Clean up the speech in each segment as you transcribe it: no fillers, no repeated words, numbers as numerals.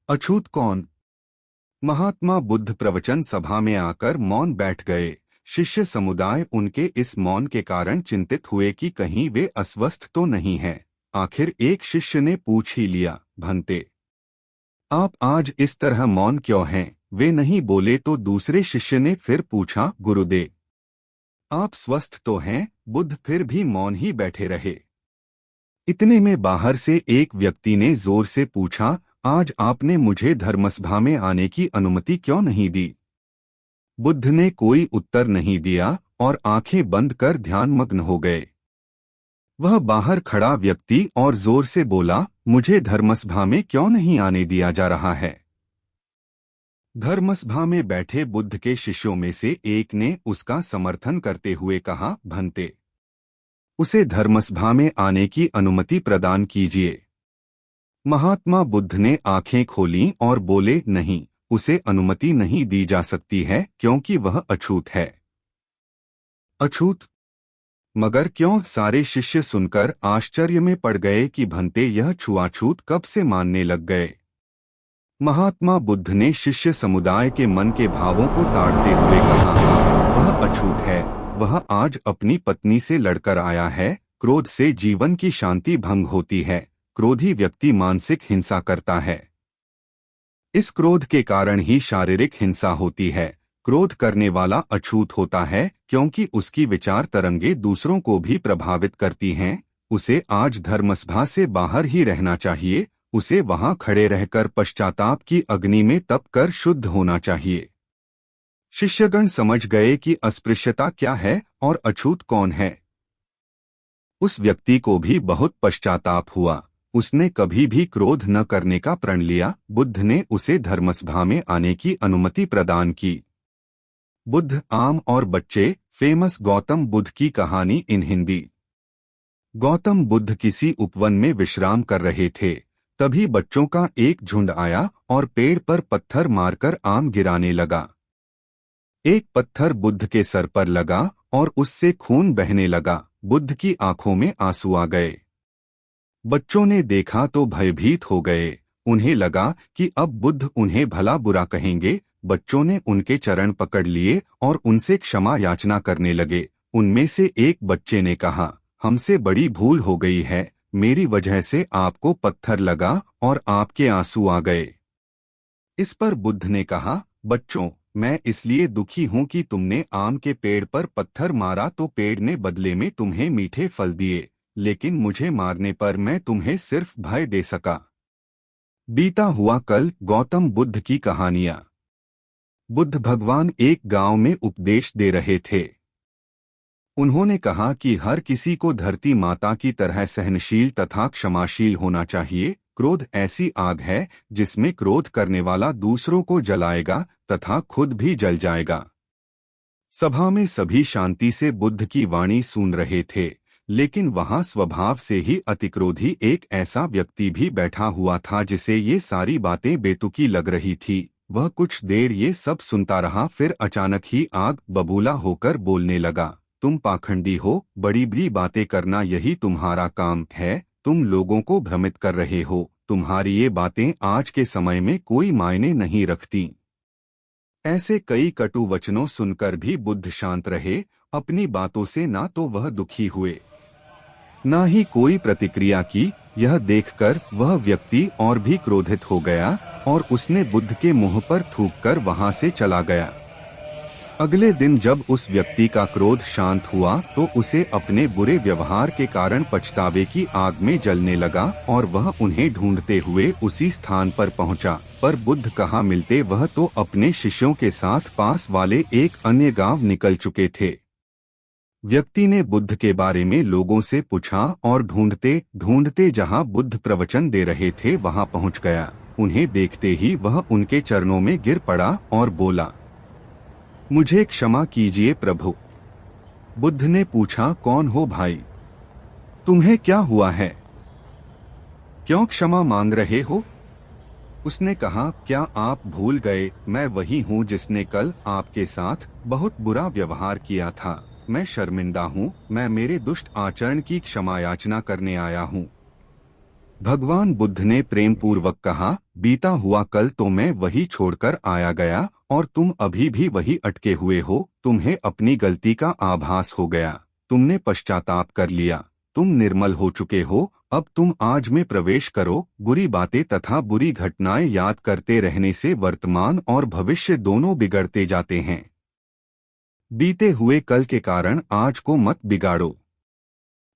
अछूत कौन? महात्मा बुद्ध प्रवचन सभा में आकर मौन बैठ गए। शिष्य समुदाय उनके इस मौन के कारण चिंतित हुए कि कहीं वे अस्वस्थ तो नहीं हैं। आखिर एक शिष्य ने पूछ ही लिया, भंते, आप आज इस तरह मौन क्यों हैं? वे नहीं बोले तो दूसरे शिष्य ने फिर पूछा, गुरुदेव, आप स्वस्थ तो हैं? बुद्ध फिर भी मौन ही बैठे रहे। इतने में बाहर से एक व्यक्ति ने जोर से पूछा, आज आपने मुझे धर्मसभा में आने की अनुमति क्यों नहीं दी? बुद्ध ने कोई उत्तर नहीं दिया और आंखें बंद कर ध्यानमग्न हो गए। वह बाहर खड़ा व्यक्ति और जोर से बोला, मुझे धर्मसभा में क्यों नहीं आने दिया जा रहा है? धर्मसभा में बैठे बुद्ध के शिष्यों में से एक ने उसका समर्थन करते हुए कहा, भंते, उसे धर्मसभा में आने की अनुमति प्रदान कीजिए। महात्मा बुद्ध ने आंखें खोलीं और बोले, नहीं, उसे अनुमति नहीं दी जा सकती है क्योंकि वह अछूत है। अछूत? मगर क्यों? सारे शिष्य सुनकर आश्चर्य में पड़ गए कि भंते यह छुआछूत कब से मानने लग गए। महात्मा बुद्ध ने शिष्य समुदाय के मन के भावों को ताड़ते हुए कहा, वह अछूत है। वह आज अपनी पत्नी से लड़कर आया है। क्रोध से जीवन की शांति भंग होती है। क्रोधी व्यक्ति मानसिक हिंसा करता है। इस क्रोध के कारण ही शारीरिक हिंसा होती है। क्रोध करने वाला अछूत होता है क्योंकि उसकी विचार तरंगे दूसरों को भी प्रभावित करती हैं। उसे आज धर्मसभा से बाहर ही रहना चाहिए। उसे वहां खड़े रहकर पश्चाताप की अग्नि में तप कर शुद्ध होना चाहिए। शिष्यगण समझ गए कि अस्पृश्यता क्या है और अछूत कौन है। उस व्यक्ति को भी बहुत पश्चाताप हुआ। उसने कभी भी क्रोध न करने का प्रण लिया। बुद्ध ने उसे धर्मसभा में आने की अनुमति प्रदान की। बुद्ध, आम और बच्चे, फेमस गौतम बुद्ध की कहानी इन हिंदी। गौतम बुद्ध किसी उपवन में विश्राम कर रहे थे। तभी बच्चों का एक झुंड आया और पेड़ पर पत्थर मारकर आम गिराने लगा। एक पत्थर बुद्ध के सर पर लगा और उससे खून बहने लगा। बुद्ध की आंखों में आंसू आ गए। बच्चों ने देखा तो भयभीत हो गए। उन्हें लगा कि अब बुद्ध उन्हें भला बुरा कहेंगे। बच्चों ने उनके चरण पकड़ लिए और उनसे क्षमा याचना करने लगे। उनमें से एक बच्चे ने कहा, हमसे बड़ी भूल हो गई है। मेरी वजह से आपको पत्थर लगा और आपके आंसू आ गए। इस पर बुद्ध ने कहा, बच्चों, मैं इसलिए दुखी हूं कि तुमने आम के पेड़ पर पत्थर मारा तो पेड़ ने बदले में तुम्हें मीठे फल दिए, लेकिन मुझे मारने पर मैं तुम्हें सिर्फ भय दे सका। बीता हुआ कल। गौतम बुद्ध की कहानियां। बुद्ध भगवान एक गांव में उपदेश दे रहे थे। उन्होंने कहा कि हर किसी को धरती माता की तरह सहनशील तथा क्षमाशील होना चाहिए। क्रोध ऐसी आग है जिसमें क्रोध करने वाला दूसरों को जलाएगा तथा खुद भी जल जाएगा। सभा में सभी शांति से बुद्ध की वाणी सुन रहे थे, लेकिन वहां स्वभाव से ही अतिक्रोधी एक ऐसा व्यक्ति भी बैठा हुआ था जिसे ये सारी बातें बेतुकी लग रही थी। वह कुछ देर ये सब सुनता रहा, फिर अचानक ही आग बबूला होकर बोलने लगा, तुम पाखंडी हो। बड़ी बड़ी बातें करना यही तुम्हारा काम है। तुम लोगों को भ्रमित कर रहे हो। तुम्हारी ये बातें आज के समय में कोई मायने नहीं रखती। ऐसे कई कटु वचनों सुनकर भी बुद्ध शांत रहे। अपनी बातों से ना तो वह दुखी हुए, ना ही कोई प्रतिक्रिया की। यह देखकर वह व्यक्ति और भी क्रोधित हो गया और उसने बुद्ध के मुंह पर थूककर वहां से चला गया। अगले दिन जब उस व्यक्ति का क्रोध शांत हुआ तो उसे अपने बुरे व्यवहार के कारण पछतावे की आग में जलने लगा और वह उन्हें ढूंढते हुए उसी स्थान पर पहुंचा। पर बुद्ध कहाँ मिलते, वह तो अपने शिष्यों के साथ पास वाले एक अन्य गांव निकल चुके थे। व्यक्ति ने बुद्ध के बारे में लोगों से पूछा और ढूंढते ढूंढते जहां बुद्ध प्रवचन दे रहे थे वहां पहुंच गया। उन्हें देखते ही वह उनके चरणों में गिर पड़ा और बोला, मुझे क्षमा कीजिए प्रभु। बुद्ध ने पूछा, कौन हो भाई? तुम्हें क्या हुआ है? क्यों क्षमा मांग रहे हो? उसने कहा, क्या आप भूल गए? मैं वही हूँ जिसने कल आपके साथ बहुत बुरा व्यवहार किया था। मैं शर्मिंदा हूँ। मैं मेरे दुष्ट आचरण की क्षमा याचना करने आया हूँ। भगवान बुद्ध ने प्रेम पूर्वक कहा, बीता हुआ कल तो मैं वही छोड़कर आया गया और तुम अभी भी वही अटके हुए हो। तुम्हें अपनी गलती का आभास हो गया, तुमने पश्चाताप कर लिया, तुम निर्मल हो चुके हो। अब तुम आज में प्रवेश करो। बुरी बातें तथा बुरी घटनाएं याद करते रहने से वर्तमान और भविष्य दोनों बिगड़ते जाते हैं। बीते हुए कल के कारण आज को मत बिगाड़ो।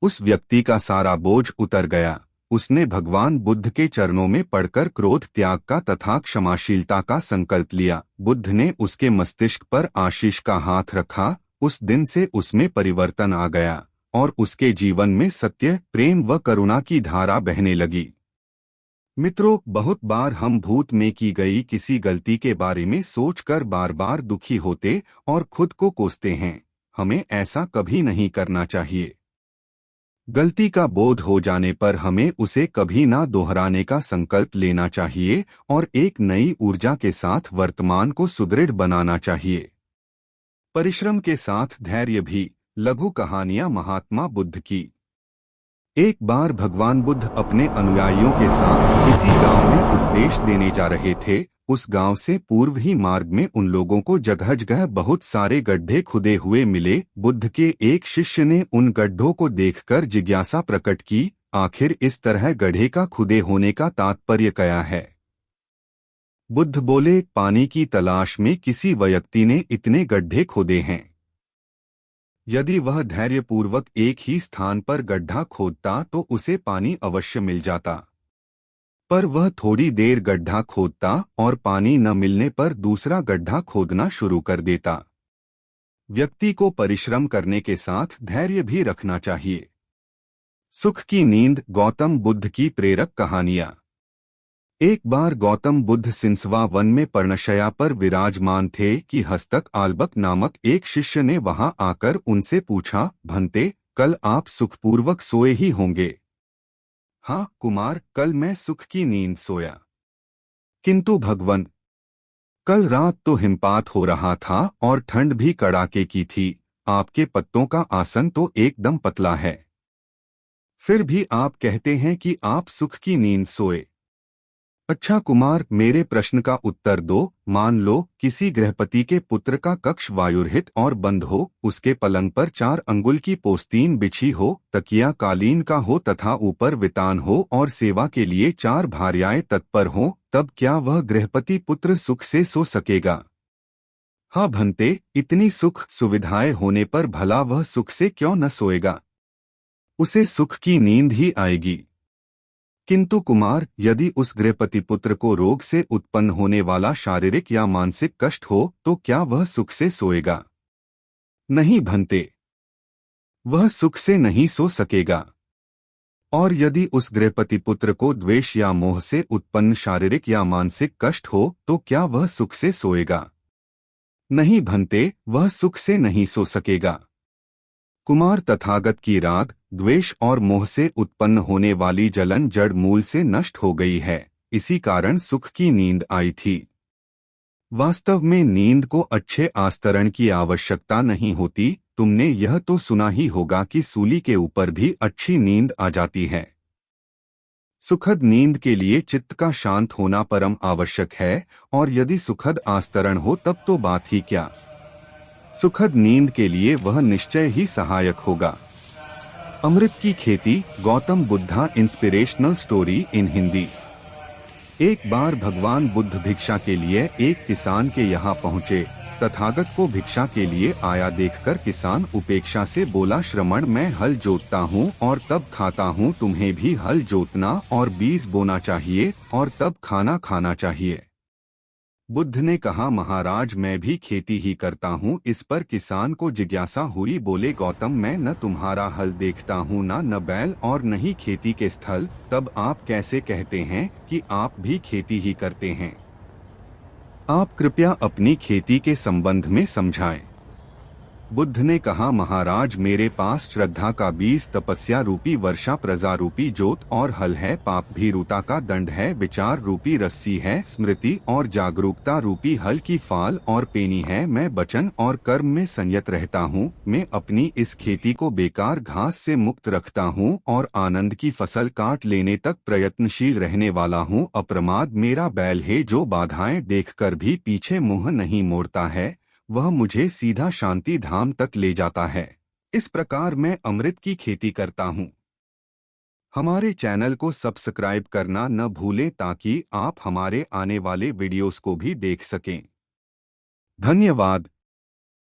उस व्यक्ति का सारा बोझ उतर गया। उसने भगवान बुद्ध के चरणों में पड़कर क्रोध त्याग का तथा क्षमाशीलता का संकल्प लिया। बुद्ध ने उसके मस्तिष्क पर आशीष का हाथ रखा। उस दिन से उसमें परिवर्तन आ गया और उसके जीवन में सत्य, प्रेम व करुणा की धारा बहने लगी। मित्रों, बहुत बार हम भूत में की गई किसी गलती के बारे में सोचकर बार बार दुखी होते और खुद को कोसते हैं। हमें ऐसा कभी नहीं करना चाहिए। गलती का बोध हो जाने पर हमें उसे कभी ना दोहराने का संकल्प लेना चाहिए और एक नई ऊर्जा के साथ वर्तमान को सुदृढ़ बनाना चाहिए। परिश्रम के साथ धैर्य भी। लघु कहानियां महात्मा बुद्ध की। एक बार भगवान बुद्ध अपने अनुयायियों के साथ किसी गांव में उपदेश देने जा रहे थे। उस गांव से पूर्व ही मार्ग में उन लोगों को जगह जगह बहुत सारे गड्ढे खुदे हुए मिले। बुद्ध के एक शिष्य ने उन गड्ढों को देखकर जिज्ञासा प्रकट की, आखिर इस तरह गड्ढे का खुदे होने का तात्पर्य क्या है? बुद्ध बोले, पानी की तलाश में किसी व्यक्ति ने इतने गड्ढे खोदे हैं। यदि वह धैर्यपूर्वक एक ही स्थान पर गड्ढा खोदता तो उसे पानी अवश्य मिल जाता, पर वह थोड़ी देर गड्ढा खोदता और पानी न मिलने पर दूसरा गड्ढा खोदना शुरू कर देता। व्यक्ति को परिश्रम करने के साथ धैर्य भी रखना चाहिए। सुख की नींद। गौतम बुद्ध की प्रेरक कहानियां। एक बार गौतम बुद्ध सिंसवा वन में पर्णशया पर विराजमान थे कि हस्तक आल्बक नामक एक शिष्य ने वहां आकर उनसे पूछा, भंते, कल आप सुखपूर्वक सोए ही होंगे? हाँ कुमार, कल मैं सुख की नींद सोया। किंतु भगवन, कल रात तो हिमपात हो रहा था और ठंड भी कड़ाके की थी। आपके पत्तों का आसन तो एकदम पतला है, फिर भी आप कहते हैं कि आप सुख की नींद सोए। अच्छा कुमार, मेरे प्रश्न का उत्तर दो। मान लो किसी गृहपति के पुत्र का कक्ष वायुरहित और बंद हो, उसके पलंग पर 4 अंगुल की पोस्तीन बिछी हो, तकिया कालीन का हो तथा ऊपर वितान हो और सेवा के लिए 4 भार्याएं तत्पर हों, तब क्या वह गृहपति पुत्र सुख से सो सकेगा? हाँ भंते, इतनी सुख सुविधाएं होने पर भला वह सुख से क्यों न सोएगा? उसे सुख की नींद ही आएगी। किंतु कुमार, यदि उस गृहपति पुत्र को रोग से उत्पन्न होने वाला शारीरिक या मानसिक कष्ट हो तो क्या वह सुख से सोएगा? नहीं भंते, वह सुख से नहीं सो सकेगा। और यदि उस गृहपति पुत्र को द्वेष या मोह से उत्पन्न शारीरिक या मानसिक कष्ट हो तो क्या वह सुख से सोएगा? नहीं भंते, वह सुख से नहीं सो सकेगा। कुमार, तथागत की राग, द्वेष और मोह से उत्पन्न होने वाली जलन जड़ मूल से नष्ट हो गई है, इसी कारण सुख की नींद आई थी। वास्तव में नींद को अच्छे आस्तरण की आवश्यकता नहीं होती। तुमने यह तो सुना ही होगा कि सूली के ऊपर भी अच्छी नींद आ जाती है। सुखद नींद के लिए चित्त का शांत होना परम आवश्यक है, और यदि सुखद आस्तरण हो तब तो बात ही क्या। सुखद नींद के लिए वह निश्चय ही सहायक होगा। अमृत की खेती। Gautam Buddha inspirational story in Hindi. एक बार भगवान बुद्ध भिक्षा के लिए एक किसान के यहाँ पहुँचे। तथागत को भिक्षा के लिए आया देखकर किसान उपेक्षा से बोला, श्रमण, मैं हल जोतता हूँ और तब खाता हूँ, तुम्हें भी हल जोतना और बीज बोना चाहिए और तब खाना खाना चाहिए। बुद्ध ने कहा, महाराज, मैं भी खेती ही करता हूँ। इस पर किसान को जिज्ञासा हुई। बोले, गौतम, मैं न तुम्हारा हल देखता हूँ, न बैल और न ही खेती के स्थल, तब आप कैसे कहते हैं कि आप भी खेती ही करते हैं? आप कृपया अपनी खेती के संबंध में समझाएं। बुद्ध ने कहा, महाराज, मेरे पास श्रद्धा का बीज, तपस्या रूपी वर्षा, प्रजा रूपी जोत और हल है, पाप भीरुता का दंड है, विचार रूपी रस्सी है, स्मृति और जागरूकता रूपी हल की फाल और पेनी है। मैं वचन और कर्म में संयत रहता हूँ। मैं अपनी इस खेती को बेकार घास से मुक्त रखता हूँ और आनंद की फसल काट लेने तक प्रयत्नशील रहने वाला हूँ। अप्रमाद मेरा बैल है, जो बाधाएं देखकर भी पीछे मुंह नहीं मोड़ता है। वह मुझे सीधा शांति धाम तक ले जाता है। इस प्रकार मैं अमृत की खेती करता हूँ। हमारे चैनल को सब्सक्राइब करना न भूलें ताकि आप हमारे आने वाले वीडियोस को भी देख सकें। धन्यवाद।